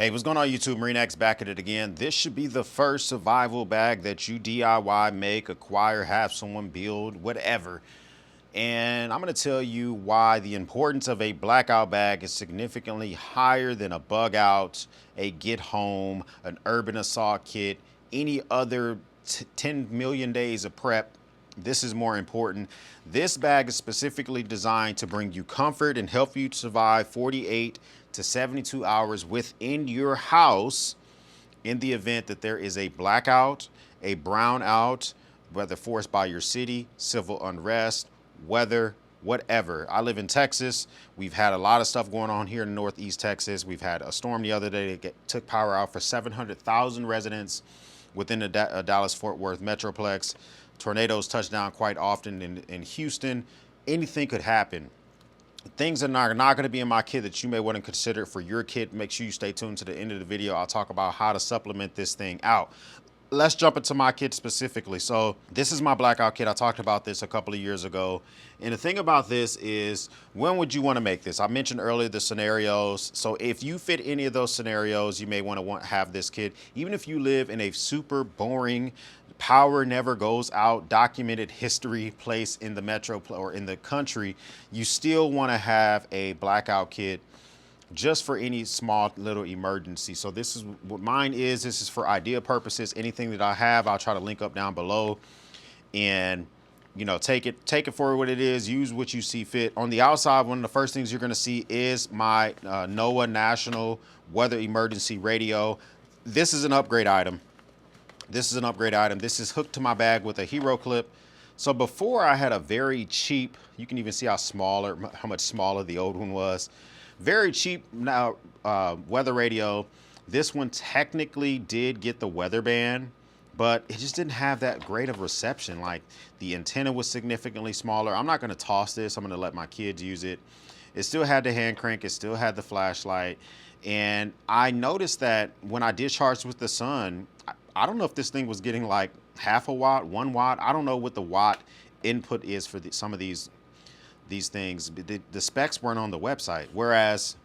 Hey, what's going on YouTube? MarineX back at it again. This should be the first survival bag that you DIY, make, acquire, have someone build, whatever. And I'm going to tell you why the importance of a blackout bag is significantly higher than a bug out, a get home, an urban assault kit, any other 10 million days of prep. This is more important. This bag is specifically designed to bring you comfort and help you survive 48 to 72 hours within your house in the event that there is a blackout, a brownout, whether forced by your city, civil unrest, weather, whatever. I live in Texas. We've had a lot of stuff going on here in Northeast Texas. We've had a storm the other day that took power out for 700,000 residents within the Dallas-Fort Worth Metroplex. Tornadoes touch down quite often in Houston. Anything could happen. Things that are not going to be in my kit that you may want to consider for your kit. Make sure you stay tuned to the end of the video. I'll talk about how to supplement this thing out. Let's jump into my kit specifically. So this is my blackout kit. I talked about this a couple of years ago. And the thing about this is, when would you want to make this? I mentioned earlier the scenarios. So if you fit any of those scenarios, you may want to have this kit. Even if you live in a super boring, power never goes out, documented history place in the metro or in the country, you still want to have a blackout kit just for any small little emergency. So this is what mine is. This is for idea purposes. Anything that I have, I'll try to link up down below, and you know, take it for what it is. Use what you see fit. On the outside, one of the first things you're going to see is my NOAA National Weather Emergency Radio. This is an upgrade item. This is an upgrade item. This is hooked to my bag with a hero clip. So before I had a very cheap, you can even see how much smaller the old one was. Very cheap now weather radio. This one technically did get the weather band, but it just didn't have that great of reception. Like, the antenna was significantly smaller. I'm not going to toss this. I'm going to let my kids use it. It still had the hand crank. It still had the flashlight. And I noticed that when I discharged with the sun, I don't know if this thing was getting like half a watt, 1 watt. I don't know what the watt input is for some of these things. The specs weren't on the website. Whereas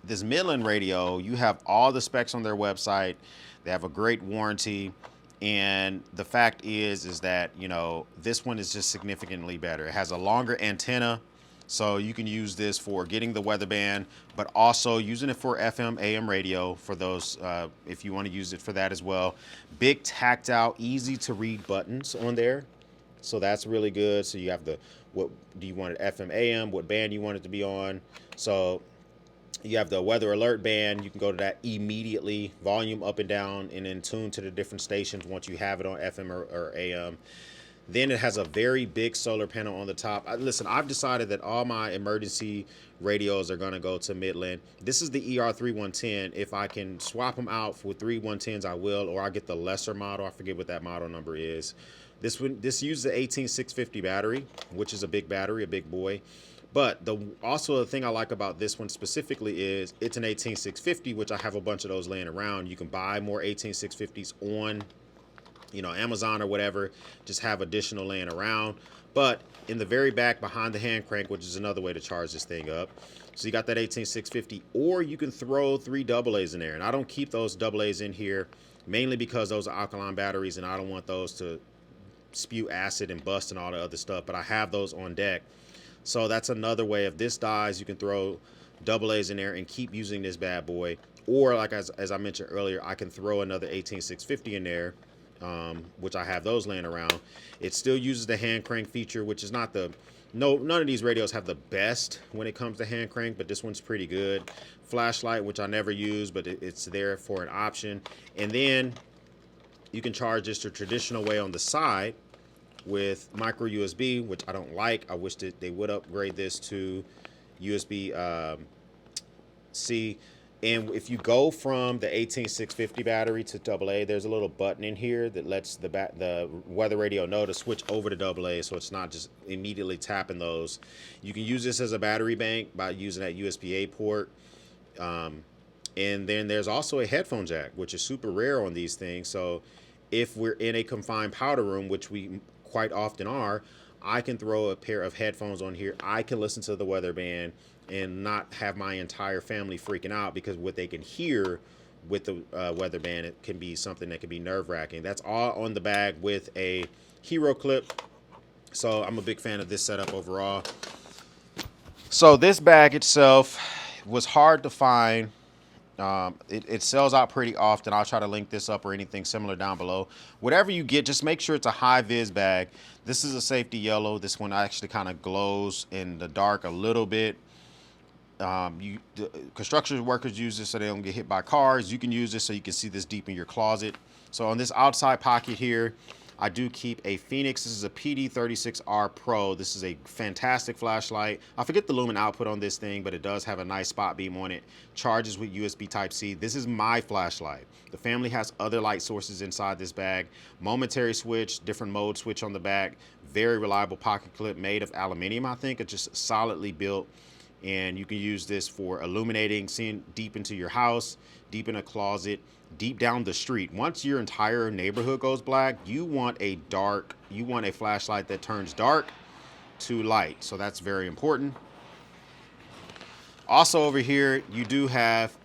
this Midland radio, you have all the specs on their website. They have a great warranty. And the fact is that, you know, this one is just significantly better. It has a longer antenna, so you can use this for getting the weather band, but also using it for FM, AM radio for those, if you want to use it for that as well. Big tactile, easy to read buttons on there. So that's really good. So you have what do you want it, FM, AM, what band you want it to be on. So you have the weather alert band. You can go to that immediately, volume up and down, and then tune to the different stations once you have it on FM or AM. Then it has a very big solar panel on the top. Listen, I've decided that all my emergency radios are going to go to Midland. This is the ER3110. If I can swap them out with 3110s, I will, or I'll get the lesser model. I forget what that model number is. This uses the 18650 battery, which is a big battery, a big boy. But also the thing I like about this one specifically is it's an 18650, which I have a bunch of those laying around. You can buy more 18650s on, you know, Amazon or whatever. Just have additional laying around. But in the very back behind the hand crank, which is another way to charge this thing up, so you got that 18650, or you can throw 3 AA's in there. And I don't keep those AA's in here mainly because those are alkaline batteries and I don't want those to spew acid and bust and all the other stuff, but I have those on deck. So that's another way. If this dies, you can throw AA's in there and keep using this bad boy. Or like as I mentioned earlier, I can throw another 18650 in there, which I have those laying around. It still uses the hand crank feature, which is not none of these radios have the best when it comes to hand crank, but this one's pretty good. Flashlight, which I never use, but it's there for an option. And then you can charge this the traditional way on the side with micro USB, which I don't like. I wish that they would upgrade this to USB C. And if you go from the 18650 battery to AA, there's a little button in here that lets the weather radio know to switch over to AA, so it's not just immediately tapping those. You can use this as a battery bank by using that USB-A port. And then there's also a headphone jack, which is super rare on these things. So if we're in a confined powder room, which we quite often are, I can throw a pair of headphones on here. I can listen to the weather band and not have my entire family freaking out, because what they can hear with the weather band, it can be something that can be nerve wracking. That's all on the bag with a hero clip. So I'm a big fan of this setup overall. So this bag itself was hard to find. It sells out pretty often. I'll try to link this up or anything similar down below. Whatever you get, just make sure it's a high vis bag. This is a safety yellow. This one actually kind of glows in the dark a little bit. Construction workers use this so they don't get hit by cars. You can use this so you can see this deep in your closet. So on this outside pocket here, I do keep a Phoenix. This is a PD36R Pro. This is a fantastic flashlight. I forget the lumen output on this thing, but it does have a nice spot beam on it. Charges with USB Type-C. This is my flashlight. The family has other light sources inside this bag. Momentary switch, different mode switch on the back. Very reliable pocket clip made of aluminum, I think. It's just solidly built. And you can use this for illuminating, seeing deep into your house, deep in a closet, deep down the street. Once your entire neighborhood goes black, you want a flashlight that turns dark to light. So that's very important. Also over here, you do have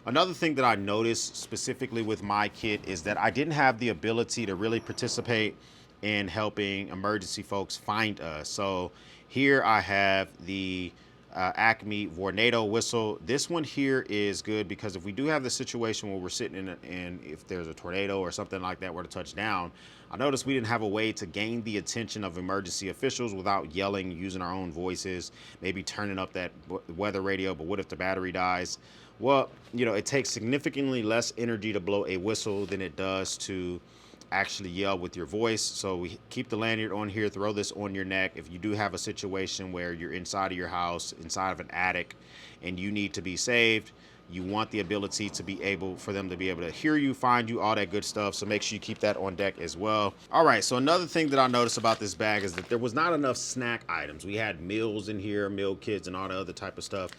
another thing that I noticed specifically with my kit is that I didn't have the ability to really participate in helping emergency folks find us. So here I have the Acme Vornado whistle. This one here is good because if we do have the situation where we're sitting in if there's a tornado or something like that were to touch down, I noticed we didn't have a way to gain the attention of emergency officials without yelling, using our own voices, maybe turning up that weather radio. But what if the battery dies? Well, you know, it takes significantly less energy to blow a whistle than it does to actually yell with your voice. So we keep the lanyard on here, throw this on your neck. If you do have a situation where you're inside of your house, inside of an attic, and you need to be saved, you want the ability to be able for them to be able to hear you, find you, all that good stuff. So make sure you keep that on deck as well. All right, so another thing that I noticed about this bag is that there was not enough snack items. We had meals in here, meal kits and all the other type of stuff.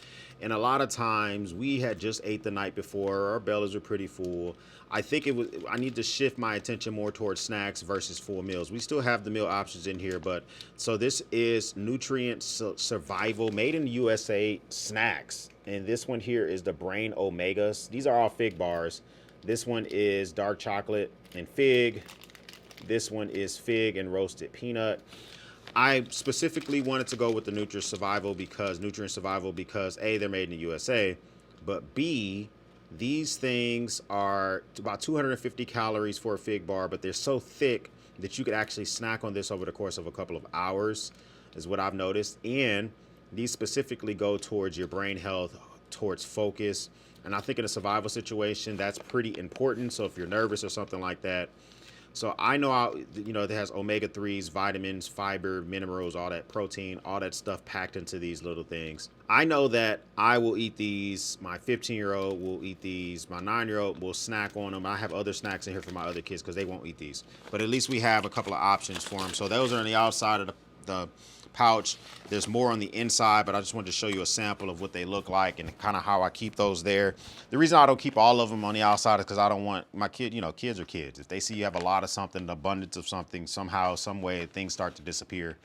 And a lot of times we had just ate the night before, our bellies were pretty full. I think I need to shift my attention more towards snacks versus full meals. We still have the meal options in here, but so this is Nutrient Survival Made in the USA snacks. And this one here is the Brain Omegas. These are all fig bars. This one is dark chocolate and fig. This one is fig and roasted peanut. I specifically wanted to go with the Nutrient Survival because A, they're made in the USA, but B, these things are about 250 calories for a fig bar, but they're so thick that you could actually snack on this over the course of a couple of hours, is what I've noticed. And these specifically go towards your brain health, towards focus. And I think in a survival situation, that's pretty important. So if you're nervous or something like that. So I know, it has omega-3s, vitamins, fiber, minerals, all that protein, all that stuff packed into these little things. I know that I will eat these. My 15-year-old will eat these. My 9-year-old will snack on them. I have other snacks in here for my other kids because they won't eat these. But at least we have a couple of options for them. So those are on the outside of the pouch. There's more on the inside, but I just wanted to show you a sample of what they look like and kind of how I keep those there. The reason I don't keep all of them on the outside is because I don't want my kid, kids are kids. If they see you have a lot of something, an abundance of something, somehow, some way, things start to disappear.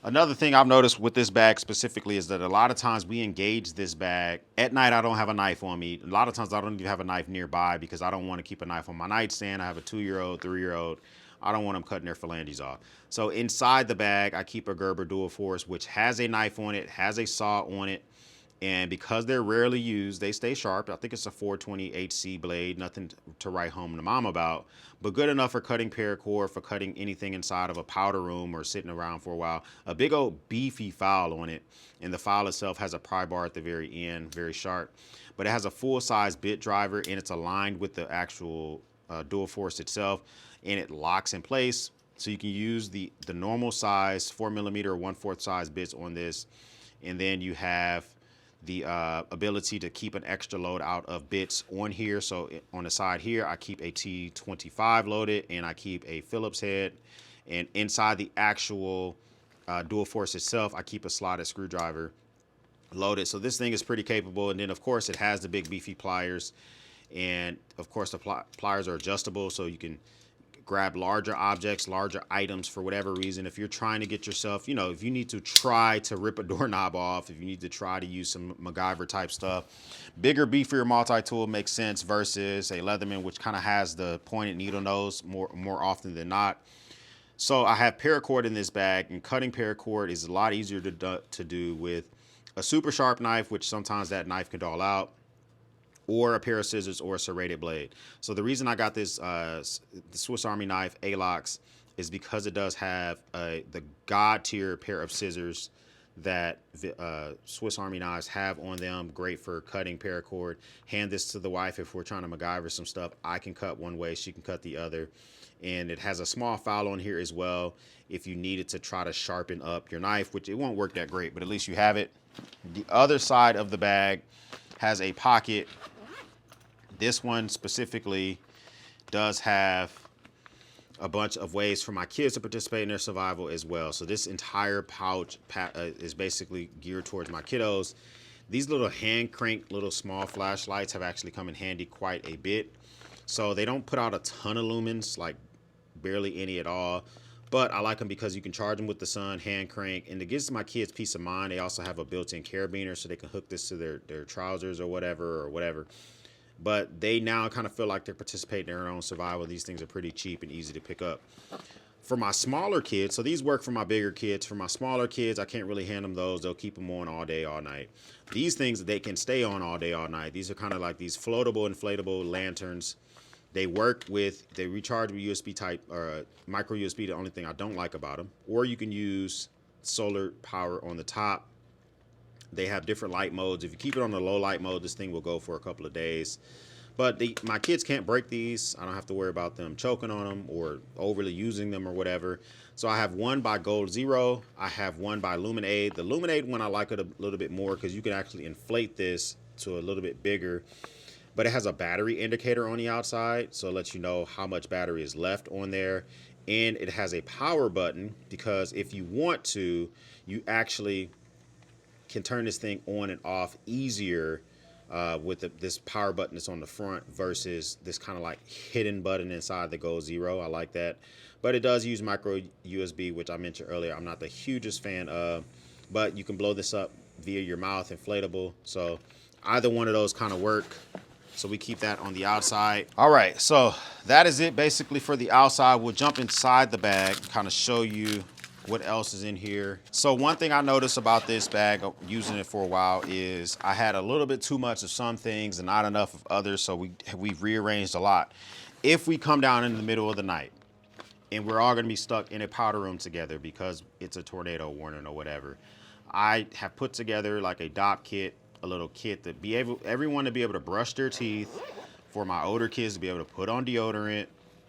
Another thing I've noticed with this bag specifically is that a lot of times we engage this bag. At night, I don't have a knife on me. A lot of times I don't even have a knife nearby because I don't want to keep a knife on my nightstand. I have a 2-year-old, 3-year-old. I don't want them cutting their phalanges off. So inside the bag, I keep a Gerber Dual Force, which has a knife on it, has a saw on it. And because they're rarely used, they stay sharp. I think it's a 420 HC blade, nothing to write home to mom about, but good enough for cutting paracord, for cutting anything inside of a powder room or sitting around for a while. A big old beefy file on it. And the file itself has a pry bar at the very end, very sharp. But it has a full-size bit driver and it's aligned with the actual Dual Force itself. And it locks in place. So you can use the normal size 4mm or 1/4 size bits on this. And then you have the ability to keep an extra load out of bits on here. So on the side here, I keep a T25 loaded and I keep a Phillips head. And inside the actual Dual Force itself, I keep a slotted screwdriver loaded. So this thing is pretty capable. And then of course it has the big beefy pliers. And of course the pliers are adjustable so you can grab larger objects, larger items for whatever reason. If you're trying to get yourself, you know, if you need to try to rip a doorknob off, if you need to try to use some MacGyver type stuff, bigger, beefier multi-tool makes sense versus a Leatherman, which kind of has the pointed needle nose more often than not. So I have paracord in this bag, and cutting paracord is a lot easier to do with a super sharp knife, which sometimes that knife can dull out, or a pair of scissors or a serrated blade. So the reason I got this the Swiss Army knife Alox is because it does have the God tier pair of scissors that Swiss Army knives have on them. Great for cutting paracord. Hand this to the wife if we're trying to MacGyver some stuff. I can cut one way, she can cut the other. And it has a small file on here as well if you needed to try to sharpen up your knife, which it won't work that great, but at least you have it. The other side of the bag has a pocket. This one specifically does have a bunch of ways for my kids to participate in their survival as well. So this entire pouch is basically geared towards my kiddos. These little hand crank little small flashlights have actually come in handy quite a bit. So they don't put out a ton of lumens, like barely any at all. But I like them because you can charge them with the sun, hand crank, and it gives my kids peace of mind. They also have a built-in carabiner so they can hook this to their trousers or whatever. But they now kind of feel like they're participating in their own survival. These things are pretty cheap and easy to pick up. For my smaller kids, so these work for my bigger kids. For my smaller kids, I can't really hand them those. They'll keep them on all day, all night. These things, they can stay on all day, all night. These are kind of like these floatable, inflatable lanterns. They recharge with USB type or micro USB, the only thing I don't like about them. Or you can use solar power on the top. They have different light modes. If you keep it on the low light mode, this thing will go for a couple of days. But my kids can't break these. I don't have to worry about them choking on them or overly using them or whatever. So I have one by Gold Zero. I have one by Luminade. The Luminade one, I like it a little bit more because you can actually inflate this to a little bit bigger. But it has a battery indicator on the outside, so it lets you know how much battery is left on there. And it has a power button because if you want to, you actually can turn this thing on and off easier with this power button that's on the front versus this kind of like hidden button inside the Gold Zero. I like that. But it does use micro USB, which I mentioned earlier. I'm not the hugest fan of, but you can blow this up via your mouth, inflatable. So either one of those kind of work. So we keep that on the outside. All right, so that is it basically for the outside. We'll jump inside the bag, kind of show you what else is in here. So one thing I noticed about this bag, using it for a while, is I had a little bit too much of some things and not enough of others, so we've rearranged a lot. If we come down in the middle of the night and we're all gonna be stuck in a powder room together because it's a tornado warning or whatever, I have put together like a DOP kit, a little kit to be everyone to be able to brush their teeth, for my older kids to be able to put on deodorant.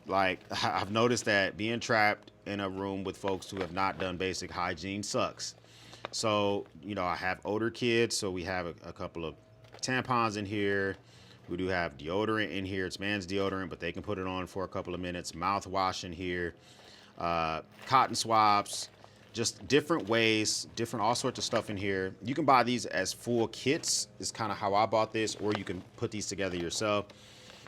Like, I've noticed that being trapped in a room with folks who have not done basic hygiene sucks. So, you know, I have older kids, so we have a couple of tampons in here. We do have deodorant in here. It's man's deodorant, but they can put it on for a couple of minutes. Mouthwash in here, cotton swabs, just different ways, all sorts of stuff in here. You can buy these as full kits, is kind of how I bought this, or you can put these together yourself.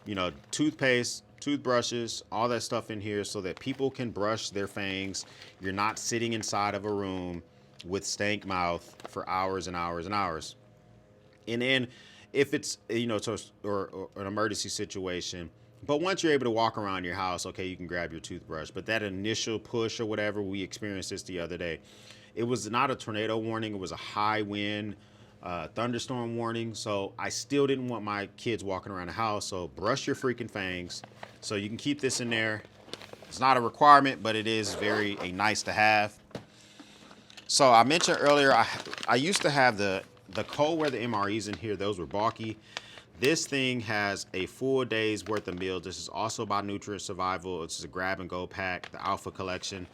You know, toothpaste, toothbrushes, all that stuff in here so that people can brush their fangs. You're not sitting inside of a room with stank mouth for hours and hours and hours. And then if it's, you know, or an emergency situation, but once you're able to walk around your house, okay, you can grab your toothbrush. But that initial push or whatever, we experienced this the other day. It was not a tornado warning. It was a high wind, thunderstorm warning. So I still didn't want my kids walking around the house. So brush your freaking fangs. So you can keep this in there. It's not a requirement, but it is very nice to have. So I mentioned earlier, I used to have the cold weather MREs in here. Those were bulky. This thing has a full day's worth of meals. This is also by Nutrient Survival. It's a grab and go pack. The Alpha Collection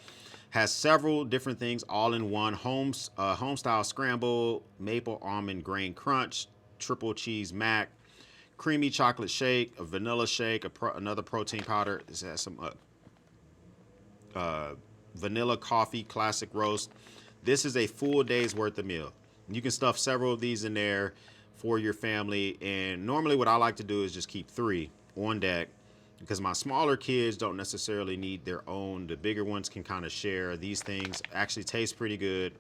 has several different things all in one. Home style scramble, maple almond grain crunch, triple cheese mac, creamy chocolate shake, a vanilla shake, another protein powder. This has some vanilla coffee classic roast. This is a full day's worth of meal. You can stuff several of these in there for your family. And normally what I like to do is just keep 3 on deck. because my smaller kids don't necessarily need their own. The bigger ones can kind of share. These things actually taste pretty good.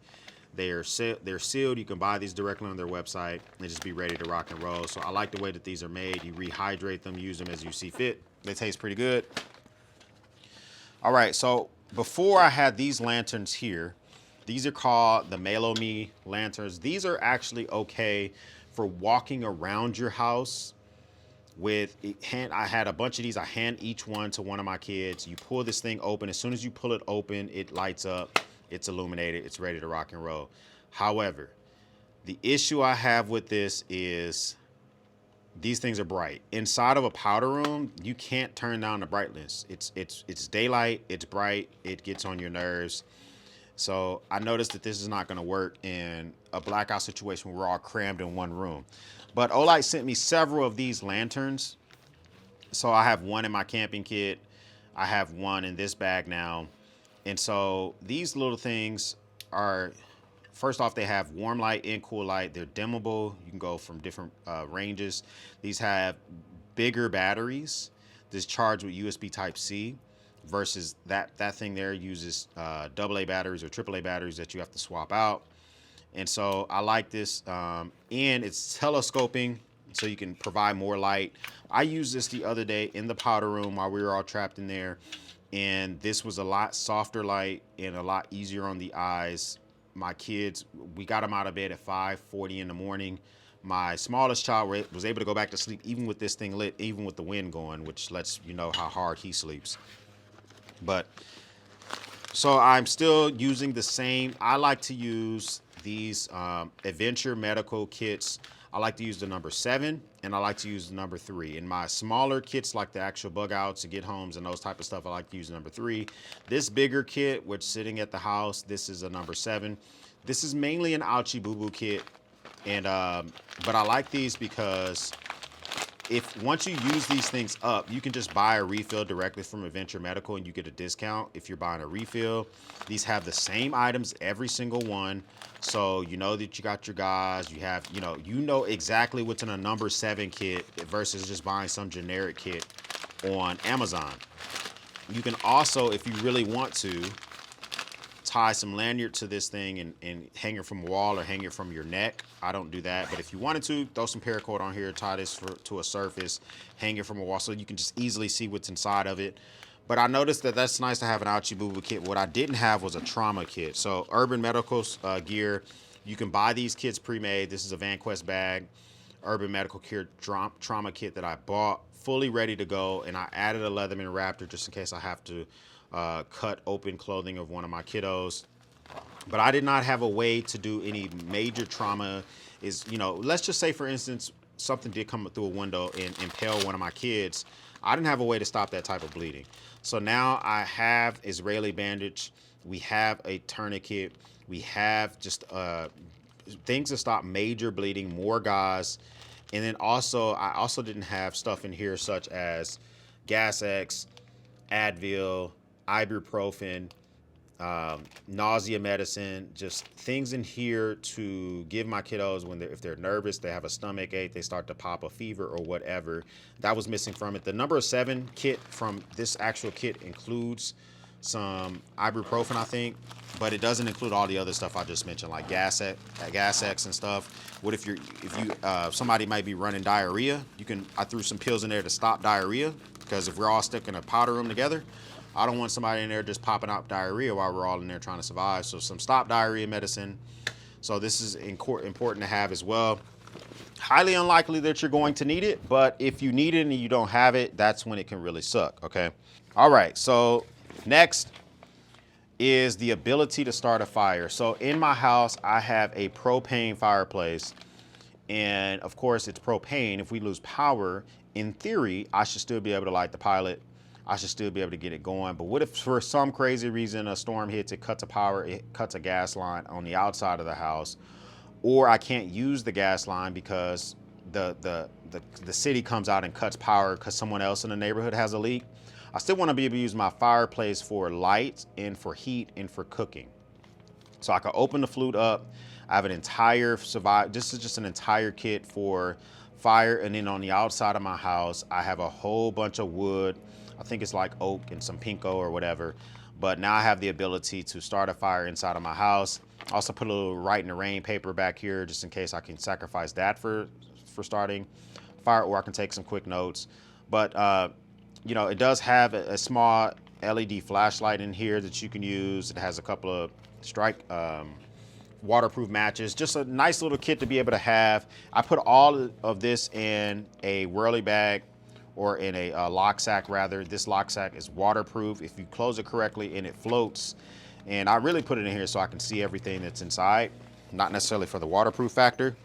They're sealed. You can buy these directly on their website and just be ready to rock and roll. So I like the way that these are made. You rehydrate them, use them as you see fit. They taste pretty good. All right, so before I had these lanterns here, these are called the Melomi lanterns. These are actually okay for walking around your house with hand. I had a bunch of these. I hand each one to one of my kids. You pull this thing open. As soon as you pull it open, it lights up. It's illuminated. It's ready to rock and roll. However, the issue I have with this is these things are bright. Inside of a powder room, you can't turn down the brightness. It's daylight. It's bright. It gets on your nerves. So I noticed that this is not going to work in a blackout situation where we're all crammed in one room. But Olight sent me several of these lanterns. So I have one in my camping kit. I have one in this bag now. And so these little things are, first off, they have warm light and cool light. They're dimmable. You can go from different ranges. These have bigger batteries. This charged with USB Type-C. Versus that thing there uses AA batteries or AAA batteries that you have to swap out. And so I like this, and it's telescoping, so you can provide more light. I used this the other day in the powder room while we were all trapped in there, and this was a lot softer light and a lot easier on the eyes. My kids, we got them out of bed at 5:40 in the morning. My smallest child was able to go back to sleep even with this thing lit, even with the wind going, which lets you know how hard he sleeps. But so I'm still using the same. I like to use these Adventure medical kits. I like to use the number 7 and I like to use the number 3. In my smaller kits, like the actual bug outs to get homes and those type of stuff, I like to use the number 3. This bigger kit, which sitting at the house, this is a number 7. This is mainly an ouchie boo boo kit, and but I like these because once you use these things up, you can just buy a refill directly from Adventure Medical and you get a discount if you're buying a refill. These have the same items, every single one. So you know that you got your guys, you know exactly what's in a number 7 kit versus just buying some generic kit on Amazon. You can also, if you really want to, tie some lanyard to this thing and hang it from a wall or hang it from your neck. I don't do that, but if you wanted to, throw some paracord on here, tie this to a surface, hang it from a wall so you can just easily see what's inside of it. But I noticed that that's nice to have an ouchie boo boo kit. What I didn't have was a trauma kit. So Urban Medical gear, you can buy these kits pre-made. This is a VanQuest bag, Urban Medical Gear trauma kit that I bought, fully ready to go, and I added a Leatherman Raptor just in case I have to cut open clothing of one of my kiddos. But I did not have a way to do any major trauma. Let's just say, for instance, something did come through a window and impale one of my kids. I didn't have a way to stop that type of bleeding. So now I have Israeli bandage. We have a tourniquet. We have just things to stop major bleeding, more gauze. And then I also didn't have stuff in here such as Gas X, Advil, ibuprofen, nausea medicine, just things in here to give my kiddos if they're nervous, they have a stomach ache, they start to pop a fever or whatever. That was missing from it. The number 7 kit from this actual kit includes some ibuprofen, I think, but it doesn't include all the other stuff I just mentioned, like Gas X and stuff. What if somebody might be running diarrhea? I threw some pills in there to stop diarrhea, because if we're all stuck in a powder room together, I don't want somebody in there just popping out diarrhea while we're all in there trying to survive. So some stop diarrhea medicine. So this is important to have as well. Highly unlikely that you're going to need it, but if you need it and you don't have it, that's when it can really suck, okay? All right, so next is the ability to start a fire. So in my house, I have a propane fireplace, and of course it's propane. If we lose power, in theory, I should still be able to light the pilot. I should still be able to get it going. But what if for some crazy reason a storm hits, it cuts a power, it cuts a gas line on the outside of the house, or I can't use the gas line because the city comes out and cuts power because someone else in the neighborhood has a leak? I still want to be able to use my fireplace for light and for heat and for cooking. So I can open the flute up. I have an entire this is just an entire kit for fire. And then on the outside of my house, I have a whole bunch of wood. I think it's like oak and some pinko or whatever. But now I have the ability to start a fire inside of my house. Also put a little Write in the Rain paper back here just in case I can sacrifice that for starting fire, or I can take some quick notes. But you know, it does have a small LED flashlight in here that you can use. It has a couple of waterproof matches, just a nice little kit to be able to have. I put all of this in a whirly bag, or in a lock sack rather. This lock sack is waterproof if you close it correctly, and it floats. And I really put it in here so I can see everything that's inside, not necessarily for the waterproof factor.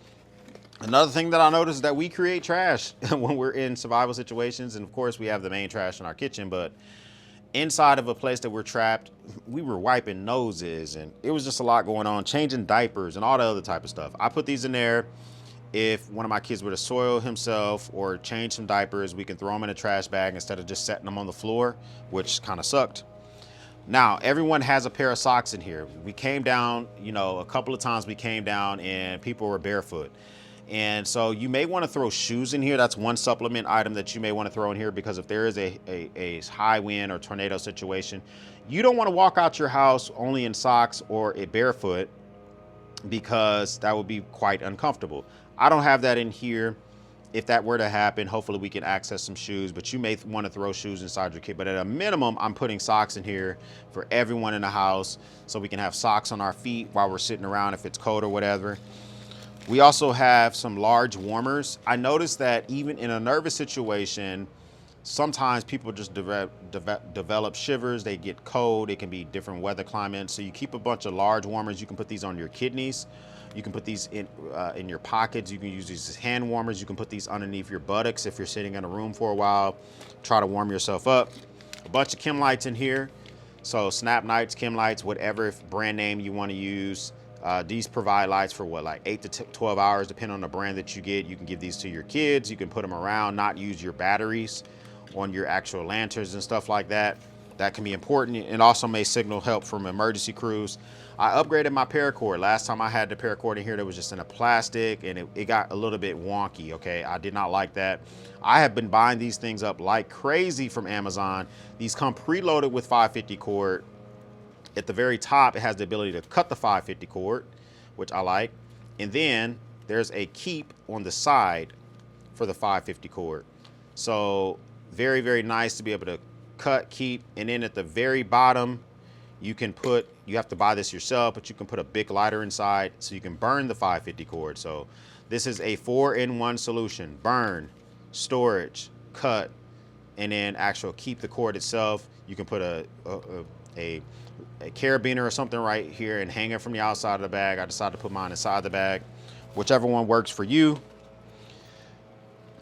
Another thing that I noticed is that we create trash when we're in survival situations. And of course we have the main trash in our kitchen, but inside of a place that we're trapped, we were wiping noses, and it was just a lot going on, changing diapers and all the other type of stuff. I put these in there. If one of my kids were to soil himself or change some diapers, we can throw them in a trash bag instead of just setting them on the floor, which kind of sucked. Now, everyone has a pair of socks in here. We came down, you know, a couple of times we came down and people were barefoot. And so you may want to throw shoes in here. That's one supplement item that you may want to throw in here, because if there is a high wind or tornado situation, you don't want to walk out your house only in socks or a barefoot, because that would be quite uncomfortable. I don't have that in here. If that were to happen, hopefully we can access some shoes, but you may want to throw shoes inside your kit. But at a minimum, I'm putting socks in here for everyone in the house, so we can have socks on our feet while we're sitting around if it's cold or whatever. We also have some large warmers. I noticed that even in a nervous situation, sometimes people just develop shivers, they get cold, it can be different weather climates. So you keep a bunch of large warmers. You can put these on your kidneys. You can put these in your pockets. You can use these as hand warmers. You can put these underneath your buttocks if you're sitting in a room for a while. Try to warm yourself up. A bunch of chem lights in here. So snap lights, chem lights, whatever brand name you want to use. These provide lights for what, like 8 to 12 hours, depending on the brand that you get. You can give these to your kids. You can put them around, not use your batteries on your actual lanterns and stuff like that. That can be important, and also may signal help from emergency crews. I upgraded my paracord. Last time I had the paracord in here, that was just in a plastic, and it got a little bit wonky, okay? I did not like that. I have been buying these things up like crazy from Amazon. These come preloaded with 550 cord. At the very top, it has the ability to cut the 550 cord, which I like. And then there's a keep on the side for the 550 cord. So very, very nice to be able to cut, keep. And then at the very bottom, you can put, you have to buy this yourself, but you can put a big lighter inside so you can burn the 550 cord. So this is a 4-in-1 solution: burn, storage, cut, and then actual keep the cord itself. You can put a carabiner or something right here and hang it from the outside of the bag. I decided to put mine inside the bag, whichever one works for you.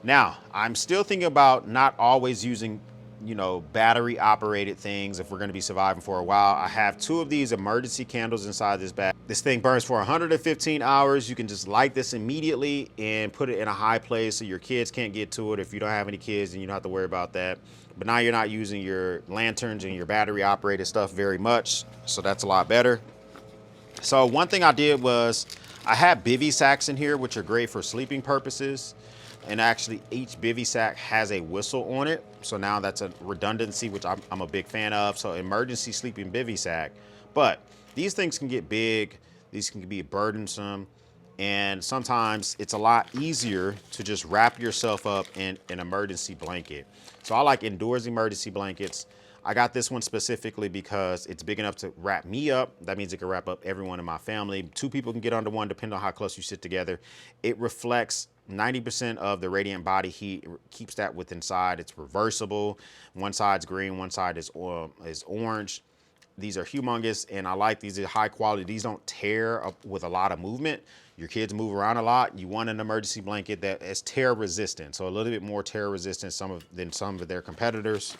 Now, I'm still thinking about not always using, you know, battery operated things if we're going to be surviving for a while. I have 2 of these emergency candles inside this bag. This thing burns for 115 hours. You can just light this immediately and put it in a high place so your kids can't get to it. If you don't have any kids, then you don't have to worry about that. But now you're not using your lanterns and your battery operated stuff very much, so that's a lot better. So one thing I did was I had bivy sacks in here, which are great for sleeping purposes. And actually each bivy sack has a whistle on it. So now that's a redundancy, which I'm a big fan of. So emergency sleeping bivy sack. But these things can get big. These can be burdensome. And sometimes it's a lot easier to just wrap yourself up in an emergency blanket. So I like Endur's emergency blankets. I got this one specifically because it's big enough to wrap me up. That means it can wrap up everyone in my family. 2 people can get under one, depending on how close you sit together. It reflects 90% of the radiant body heat. It keeps that with inside. It's reversible. One side's green, one side is orange. These are humongous, and I like these. Are high quality. These don't tear up with a lot of movement. Your kids move around a lot. You want an emergency blanket that is tear resistant, so a little bit more tear resistant than some of their competitors.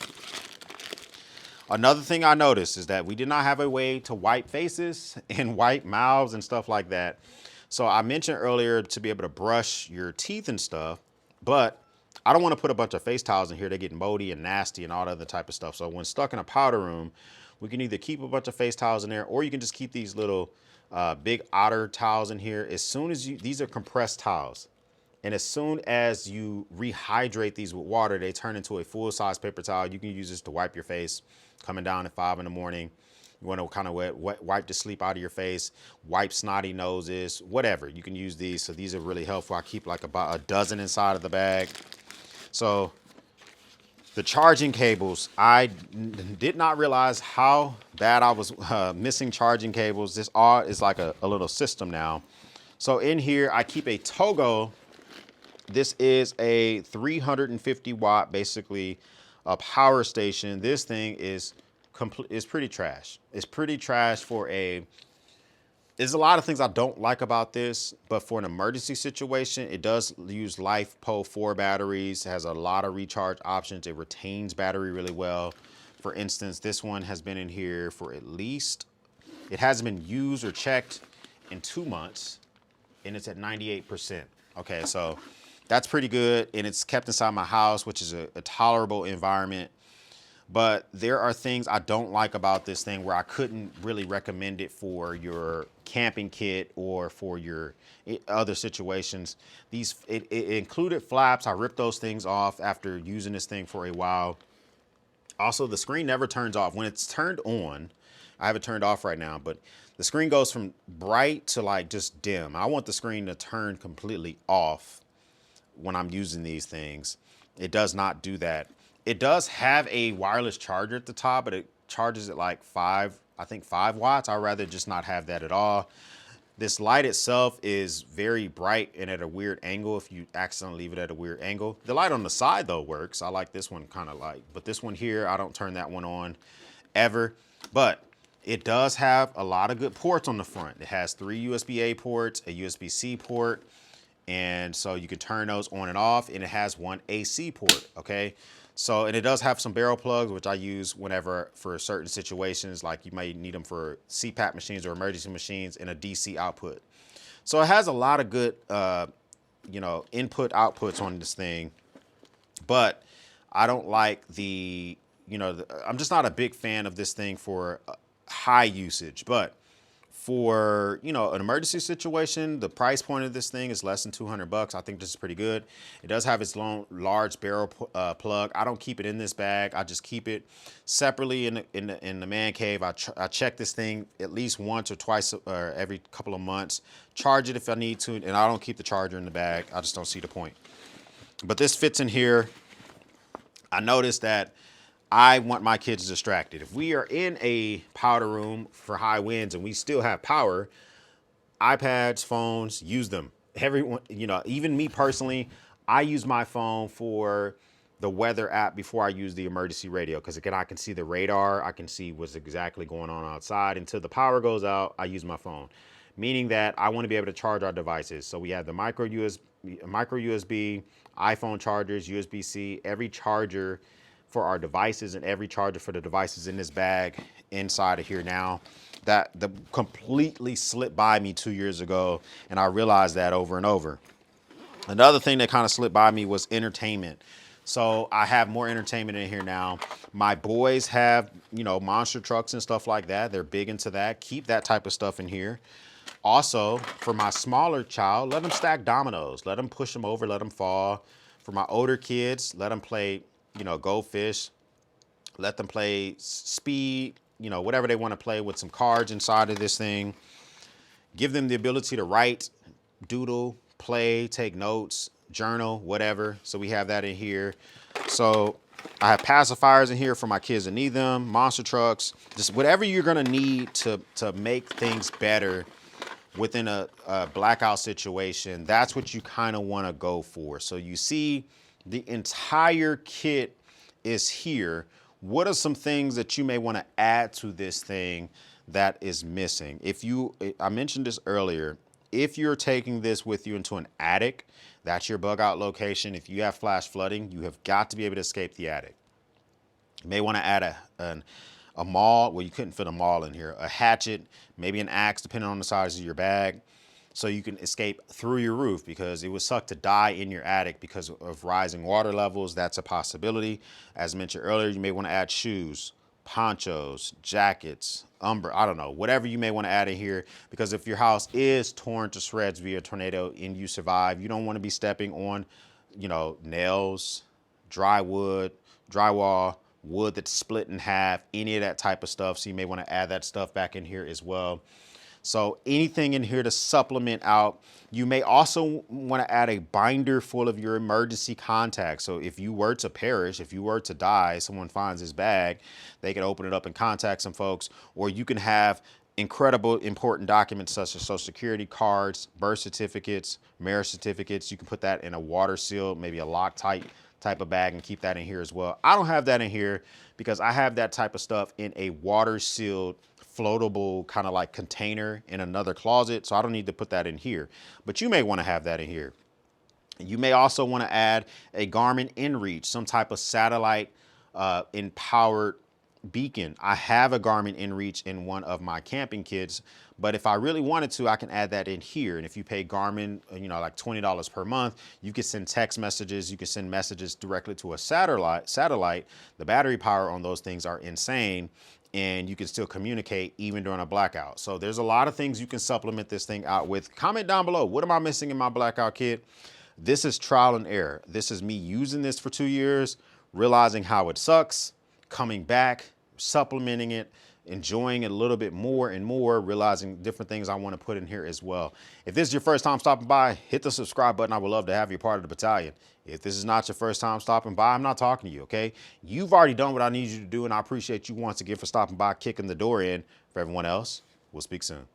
Another thing I noticed is that we did not have a way to wipe faces and wipe mouths and stuff like that. So I mentioned earlier to be able to brush your teeth and stuff, but I don't want to put a bunch of face towels in here. They get moldy and nasty and all that other type of stuff. So when stuck in a powder room, we can either keep a bunch of face towels in there, or you can just keep these little big otter towels in here. As soon as these are compressed towels. And as soon as you rehydrate these with water, they turn into a full-size paper towel. You can use this to wipe your face coming down at 5 in the morning. You want to kind of wipe the sleep out of your face, wipe snotty noses, whatever. You can use these. So these are really helpful. I keep like about a dozen inside of the bag. So the charging cables, I did not realize how bad I was missing charging cables. This all is like a little system now. So in here, I keep a Togo. This is a 350 watt, basically a power station. This thing is pretty trash. It's pretty trash there's a lot of things I don't like about this, but for an emergency situation, it does use LiFePO 4 batteries. It has a lot of recharge options. It retains battery really well. For instance, this one has been in here for at least, it hasn't been used or checked in 2 months, and it's at 98%. Okay, so that's pretty good, and it's kept inside my house, which is a tolerable environment. But there are things I don't like about this thing where I couldn't really recommend it for your camping kit or for your other situations. It included flaps. I ripped those things off after using this thing for a while. Also, the screen never turns off. When it's turned on, I have it turned off right now, but the screen goes from bright to like just dim. I want the screen to turn completely off when I'm using these things. It does not do that. It does have a wireless charger at the top, but it charges at like 5 watts. I'd rather just not have that at all. This light itself is very bright and at a weird angle if you accidentally leave it at a weird angle. The light on the side though works. I like this one kind of light, but this one here, I don't turn that one on ever. But it does have a lot of good ports on the front. It has 3 USB-A ports, a USB-C port, and so you can turn those on and off, and it has 1 AC port, okay? So, and it does have some barrel plugs, which I use whenever for certain situations, like you might need them for CPAP machines or emergency machines, and a DC output. So it has a lot of good, input outputs on this thing, but I don't like I'm just not a big fan of this thing for high usage. But for, an emergency situation, the price point of this thing is less than $200. I think this is pretty good. It does have its own large barrel plug. I don't keep it in this bag. I just keep it separately in the man cave. I check this thing at least once or twice or every couple of months. Charge it if I need to, and I don't keep the charger in the bag. I just don't see the point. But this fits in here. I noticed that I want my kids distracted. If we are in a powder room for high winds and we still have power, iPads, phones, use them. Everyone, even me personally, I use my phone for the weather app before I use the emergency radio, because again, I can see the radar, I can see what's exactly going on outside. Until the power goes out, I use my phone, meaning that I want to be able to charge our devices. So we have the micro USB, iPhone chargers, USB-C, every charger for our devices and every charger for the devices in this bag inside of here now. That completely slipped by me 2 years ago, and I realized that over and over. Another thing that kind of slipped by me was entertainment. So I have more entertainment in here now. My boys have, monster trucks and stuff like that. They're big into that. Keep that type of stuff in here. Also, for my smaller child, let them stack dominoes. Let them push them over, let them fall. For my older kids, let them play go fish, let them play speed, whatever they want to play with some cards inside of this thing. Give them the ability to write, doodle, play, take notes, journal, whatever. So we have that in here. So I have pacifiers in here for my kids that need them, monster trucks, just whatever you're going to need to make things better within a blackout situation. That's what you kind of want to go for. So you see, the entire kit is here. What are some things that you may want to add to this thing that is missing? I mentioned this earlier, if you're taking this with you into an attic, that's your bug out location. If you have flash flooding, you have got to be able to escape the attic. You may want to add a maul. Well, you couldn't fit a maul in here. A hatchet, maybe an axe, depending on the size of your bag, so you can escape through your roof, because it would suck to die in your attic because of rising water levels. That's a possibility. As mentioned earlier, you may want to add shoes, ponchos, jackets, I don't know, whatever you may want to add in here, because if your house is torn to shreds via tornado and you survive, you don't want to be stepping on, you know, nails, dry wood, drywall, wood that's split in half, any of that type of stuff. So you may want to add that stuff back in here as well. So anything in here to supplement out. You may also want to add a binder full of your emergency contacts. So if you were to perish, if you were to die, someone finds this bag, they can open it up and contact some folks. Or you can have incredible important documents such as social security cards, birth certificates, marriage certificates. You can put that in a water seal, maybe a Loctite type of bag, and keep that in here as well. I don't have that in here because I have that type of stuff in a water sealed floatable kind of like container in another closet. So I don't need to put that in here, but you may want to have that in here. You may also want to add a Garmin InReach, some type of satellite empowered beacon. I have a Garmin InReach in one of my camping kits, but if I really wanted to, I can add that in here. And if you pay Garmin, you know, like $20 per month, you can send text messages, you can send messages directly to a satellite. The battery power on those things are insane, and you can still communicate even during a blackout. So there's a lot of things you can supplement this thing out with. Comment down below, what am I missing in my blackout kit? This is trial and error. This is me using this for 2 years, realizing how it sucks, coming back, supplementing it, enjoying it a little bit more and more, realizing different things I want to put in here as well. If this is your first time stopping by, hit the subscribe button. I would love to have you part of the battalion. If this is not your first time stopping by, I'm not talking to you, okay? You've already done what I need you to do, and I appreciate you once again for stopping by, kicking the door in. For everyone else, we'll speak soon.